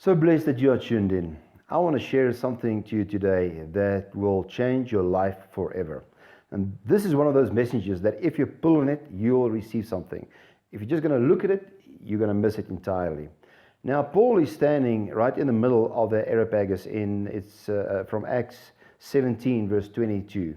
So blessed that you are tuned in. I want to share something to you today that will change your life forever. And this is one of those messages that if you pull on it, you'll receive something. If you're just going to look at it, you're going to miss it entirely. Now, Paul is standing right in the middle of the Areopagus from Acts 17, verse 22.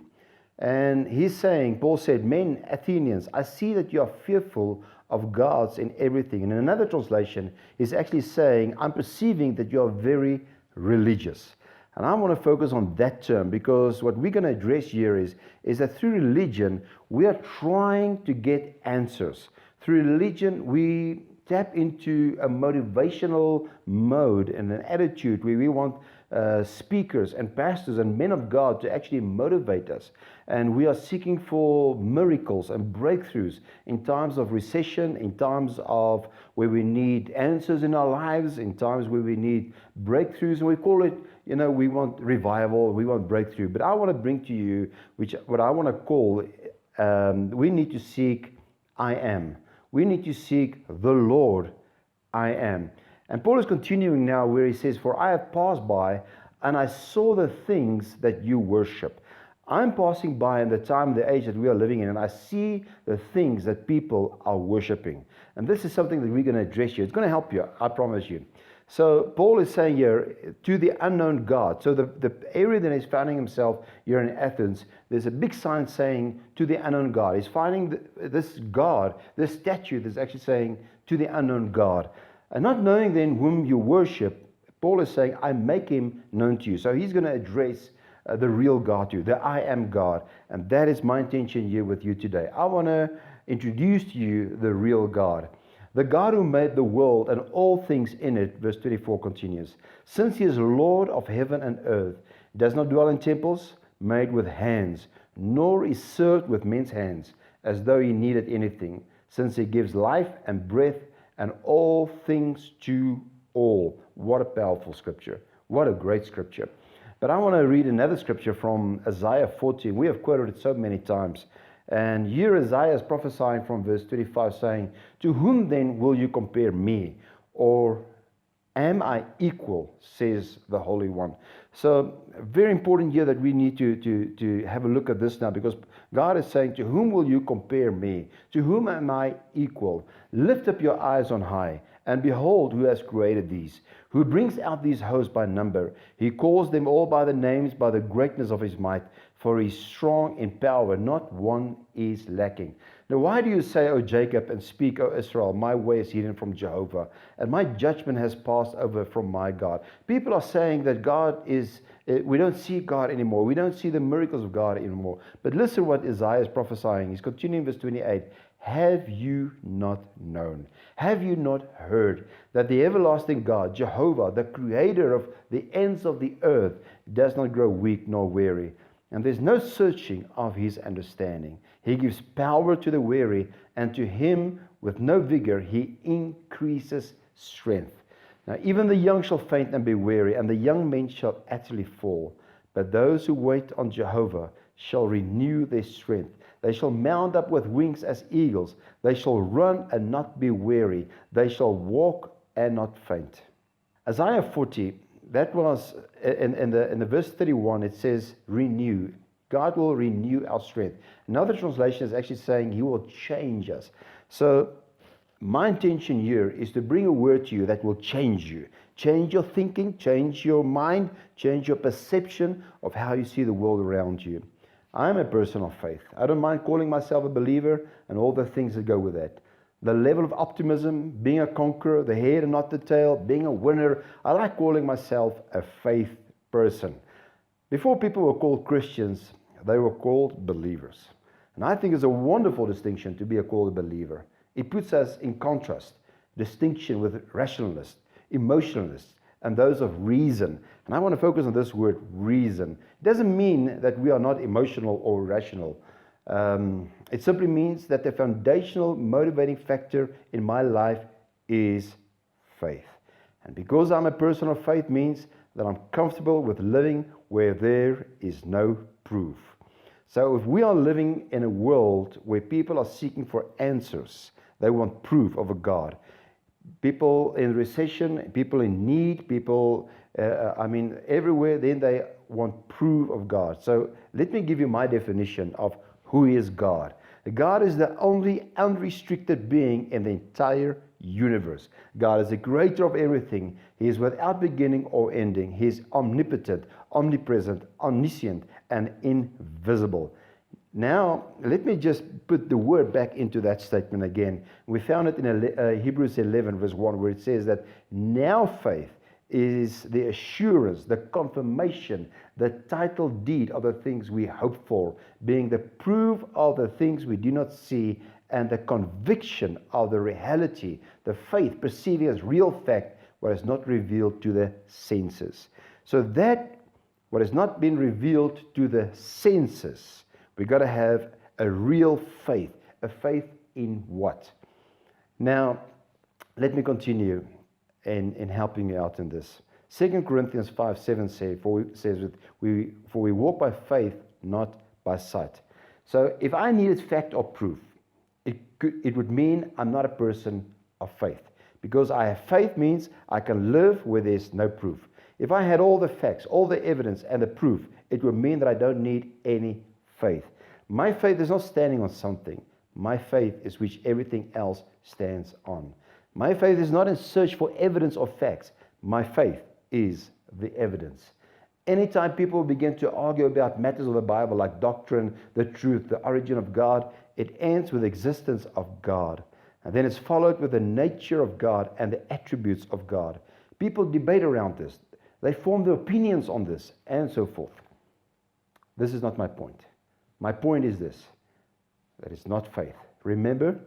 And he's saying, Paul said, "Men, Athenians, I see that you are fearful of gods in everything." And in another translation, he's actually saying, "I'm perceiving that you are very religious." And I want to focus on that term because what we're going to address here is that through religion, we are trying to get answers. Through religion, we tap into a motivational mode and an attitude where we want speakers and pastors and men of God to actually motivate us. And we are seeking for miracles and breakthroughs in times of recession, in times of where we need answers in our lives, in times where we need breakthroughs. And we call it, we want revival, we want breakthrough. But I want to bring to you, what I want to call, we need to seek I am. We need to seek the Lord, I am. And Paul is continuing now where he says, "For I have passed by and I saw the things that you worship." I'm passing by in the time, the age that we are living in, and I see the things that people are worshiping. And this is something that we're going to address here. It's going to help you, I promise you. So Paul is saying here, to the unknown God. So the area that he's finding himself here in Athens, there's a big sign saying, to the unknown God. He's finding this God, this statue that's actually saying, to the unknown God. And not knowing then whom you worship, Paul is saying, I make him known to you. So he's going to address the real God to you, the I am God. And that is my intention here with you today. I want to introduce to you the real God. The God who made the world and all things in it, verse 24 continues, "Since he is Lord of heaven and earth, does not dwell in temples made with hands, nor is served with men's hands, as though he needed anything, since he gives life and breath and all things to all." What a powerful scripture. What a great scripture. But I want to read another scripture from Isaiah 40. We have quoted it so many times. And here Isaiah is prophesying from verse 25 saying, "To whom then will you compare me? Or am I equal, says the Holy One." So very important here that we need to have a look at this now, because God is saying, "To whom will you compare me? To whom am I equal? Lift up your eyes on high, and behold who has created these, who brings out these hosts by number. He calls them all by the names, by the greatness of his might, for he is strong in power, not one is lacking." Now why do you say, "O Jacob," and speak, "O Israel, my way is hidden from Jehovah, and my judgment has passed over from my God"? People are saying that we don't see God anymore. We don't see the miracles of God anymore. But listen what Isaiah is prophesying. He's continuing verse 28. "Have you not known? Have you not heard that the everlasting God, Jehovah, the creator of the ends of the earth, does not grow weak nor weary? And there's no searching of his understanding. He gives power to the weary, and to him with no vigor he increases strength. Now even the young shall faint and be weary, and the young men shall utterly fall. But those who wait on Jehovah shall renew their strength. They shall mount up with wings as eagles. They shall run and not be weary. They shall walk and not faint." Isaiah 40, that was in the verse 31, it says renew. God will renew our strength. Another translation is actually saying he will change us. So my intention here is to bring a word to you that will change you. Change your thinking, change your mind, change your perception of how you see the world around you. I'm a person of faith. I don't mind calling myself a believer and all the things that go with that. The level of optimism, being a conqueror, the head and not the tail, being a winner. I like calling myself a faith person. Before people were called Christians, they were called believers. And I think it's a wonderful distinction to be called a believer. It puts us in contrast, distinction with rationalists, emotionalists, and those of reason. And I want to focus on this word, reason. It doesn't mean that we are not emotional or rational. It simply means that the foundational motivating factor in my life is faith. And because I'm a person of faith means that I'm comfortable with living where there is no proof. So if we are living in a world where people are seeking for answers, they want proof of a God. People in recession, people in need, people, everywhere, then they want proof of God. So let me give you my definition of who is God. God is the only unrestricted being in the entire universe. God is the creator of everything. He is without beginning or ending. He is omnipotent, omnipresent, omniscient, and invisible. Now, let me just put the word back into that statement again. We found it in Hebrews 11, verse 1, where it says that now faith is the assurance, the confirmation, the title deed of the things we hope for, being the proof of the things we do not see, and the conviction of the reality, the faith perceiving as real fact what is not revealed to the senses. So that what has not been revealed to the senses, we've got to have a real faith. A faith in what? Now, let me continue in helping you out in this. 2 Corinthians 5:7 says, For we walk by faith, not by sight. So if I needed fact or proof, it would mean I'm not a person of faith. Because I have faith means I can live where there's no proof. If I had all the facts, all the evidence, and the proof, it would mean that I don't need any faith. My faith is not standing on something. My faith is which everything else stands on. My faith is not in search for evidence or facts. My faith is the evidence. Anytime people begin to argue about matters of the Bible like doctrine, the truth, the origin of God, it ends with the existence of God. And then it's followed with the nature of God and the attributes of God. People debate around this. They form their opinions on this and so forth. This is not my point. My point is this, that it's not faith. Remember,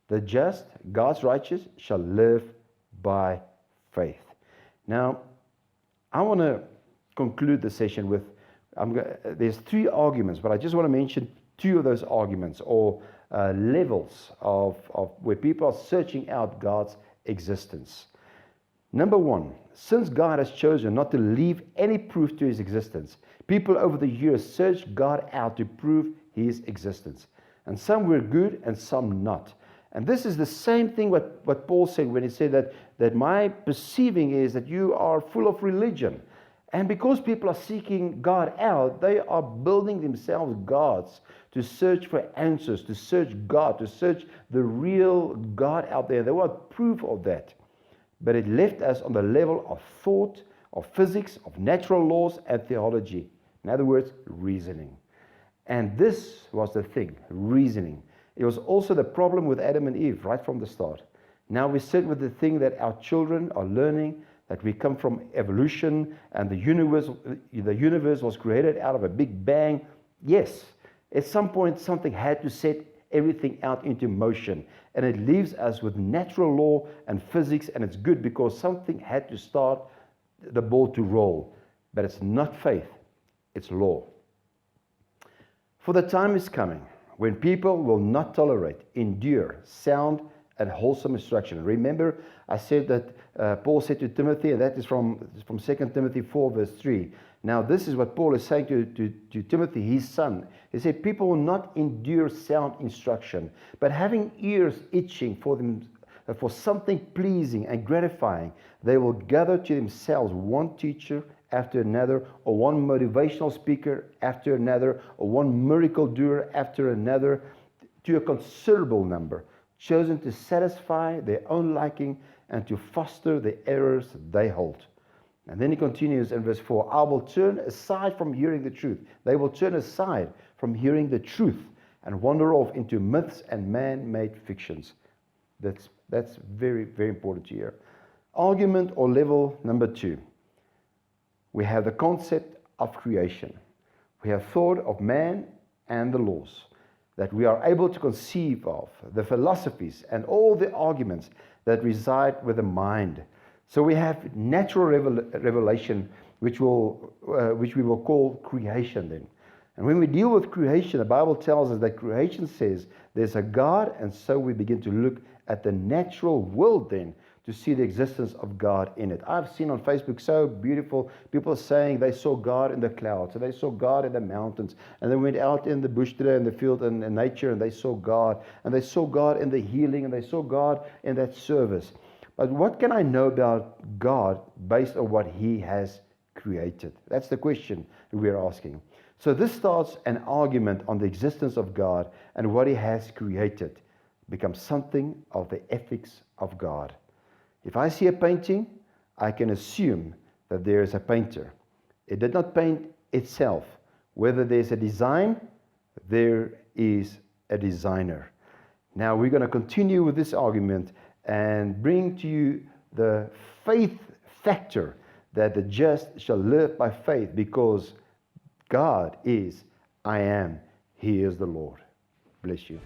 the just, God's righteous, shall live by faith. Now, I want to conclude the session with, there's 3 arguments, but I just want to mention 2 of those arguments or levels of where people are searching out God's existence. Number 1, since God has chosen not to leave any proof to his existence, people over the years searched God out to prove his existence. And some were good and some not. And this is the same thing what Paul said when he said that my perceiving is that you are full of religion. And because people are seeking God out, they are building themselves gods to search for answers, to search God, to search the real God out there. They want proof of that. But it left us on the level of thought, of physics, of natural laws, and theology. In other words, reasoning. And this was the thing, reasoning. It was also the problem with Adam and Eve right from the start. Now we sit with the thing that our children are learning, that we come from evolution and the universe was created out of a big bang. Yes, at some point something had to set everything out into motion. And it leaves us with natural law and physics, and it's good because something had to start the ball to roll. But it's not faith, it's law. For the time is coming when people will not tolerate, endure, sound, and wholesome instruction. Remember, I said that Paul said to Timothy, and that is from 2 Timothy 4, verse 3. Now, this is what Paul is saying to Timothy, his son. He said, people will not endure sound instruction, but having ears itching for something pleasing and gratifying, they will gather to themselves one teacher after another, or one motivational speaker after another, or one miracle doer after another, to a considerable number, chosen to satisfy their own liking and to foster the errors they hold. And then he continues in verse 4, I will turn aside from hearing the truth. They will turn aside from hearing the truth and wander off into myths and man-made fictions. That's very, very important to hear. Argument or level number 2. We have the concept of creation. We have thought of man and the laws that we are able to conceive of, the philosophies and all the arguments that reside with the mind. So we have natural revelation, which we will call creation then. And when we deal with creation, the Bible tells us that creation says there's a God, and so we begin to look at the natural world then to see the existence of God in it. I've seen on Facebook so beautiful people saying they saw God in the clouds, and they saw God in the mountains, and they went out in the bush today, in the field and in nature, and they saw God, and they saw God in the healing, and they saw God in that service. But what can I know about God based on what He has created? That's the question we're asking. So this starts an argument on the existence of God and what He has created. Becomes something of the ethics of God. If I see a painting, I can assume that there is a painter. It did not paint itself. Whether there's a design, there is a designer. Now we're going to continue with this argument and bring to you the faith factor that the just shall live by faith, because God is I am. He is the Lord. Bless you.